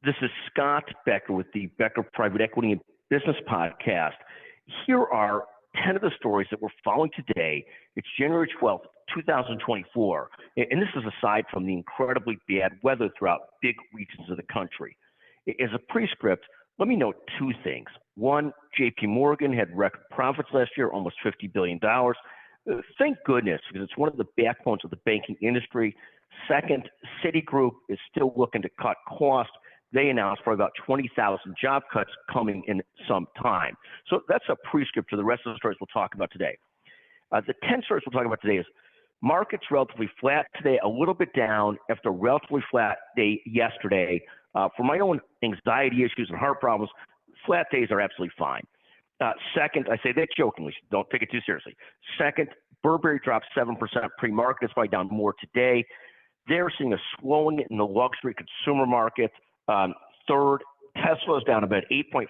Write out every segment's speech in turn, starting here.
This is Scott Becker with the Becker Private Equity and Business Podcast. Here are 10 of the stories that we're following today. It's January 12th, 2024. And this is aside from the incredibly bad weather throughout big regions of the country. As a prescript, let me note two things. One, JP Morgan had record profits last year, almost $50 billion. Thank goodness, because it's one of the backbones of the banking industry. Second, Citigroup is still looking to cut costs. They announced probably about 20,000 job cuts coming in some time. So that's a prescript to the rest of the stories we'll talk about today. The 10 stories we'll talk about today is markets relatively flat today, a little bit down after a relatively flat day yesterday. For my own anxiety issues and heart problems, flat days are absolutely fine. Second, I say that jokingly, don't take it too seriously. Second, Burberry dropped 7% pre-market. It's probably down more today. They're seeing a slowing in the luxury consumer market. Third, Tesla is down about 8.5%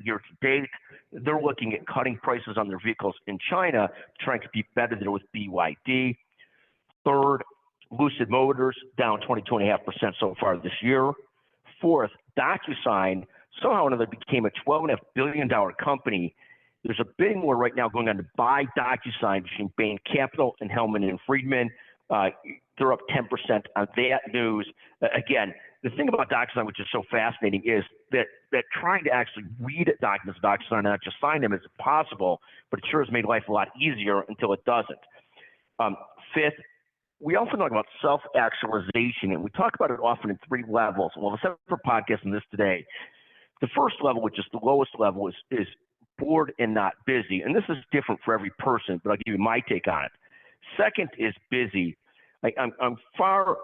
year to date. They're looking at cutting prices on their vehicles in China, trying to be better there with BYD. Third, Lucid Motors down 22.5% so far this year. Fourth, DocuSign somehow or another became a $12.5 billion company. There's a bidding war right now going on to buy DocuSign between Bain Capital and Hellman and Friedman. They're up 10% on that news. Again, the thing about DocuSign, which is so fascinating, is that trying to actually read documents of DocuSign and not just sign them is impossible, but it sure has made life a lot easier until it doesn't. Fifth, we often talk about self-actualization, and we talk about it often in three levels. We'll have a separate podcast on this today. The first level, which is the lowest level, is bored and not busy. And this is different for every person, but I'll give you my take on it. Second is busy. I'm far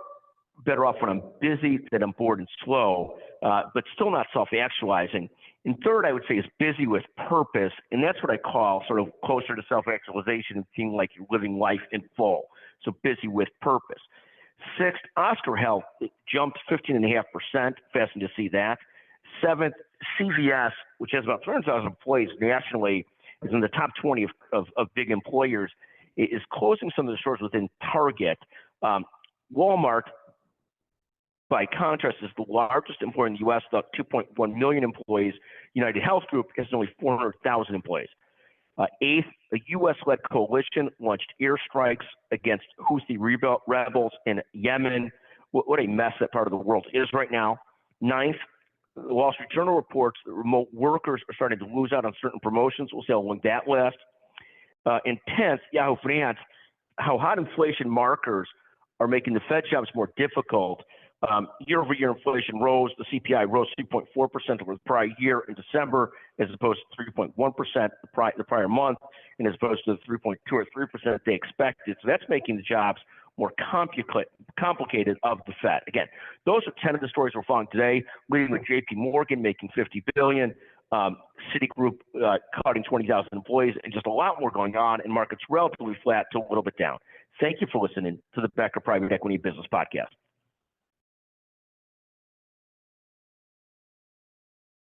better off when I'm busy than I'm bored and slow, but still not self-actualizing. And third, I would say is busy with purpose, and that's what I call sort of closer to self-actualization and feeling like you're living life in full. So busy with purpose. Sixth, Oscar Health jumped 15.5%. Fascinating to see that. Seventh, CVS, which has about 300,000 employees nationally, is in the top 20 of big employers, is closing some of the stores within Target. Walmart, by contrast, is the largest employer in the U.S., about 2.1 million employees. United Health Group has only 400,000 employees. Eighth, a U.S.-led coalition launched airstrikes against Houthi rebels in Yemen. What a mess that part of the world is right now. Ninth, the Wall Street Journal reports that remote workers are starting to lose out on certain promotions. We'll see how long that lasts. And 10th, Yahoo Finance, how hot inflation markers are making the Fed jobs more difficult. Year-over-year inflation rose. The CPI rose 3.4% over the prior year in December, as opposed to 3.1% the prior month, and as opposed to the 3.2 or 3% they expected. So that's making the jobs more complicated of the Fed. Again, those are 10 of the stories we're following today, leading with JP Morgan making $50 billion, Citigroup cutting 20,000 employees, and just a lot more going on, and markets relatively flat to a little bit down. Thank you for listening to the Becker Private Equity Business Podcast.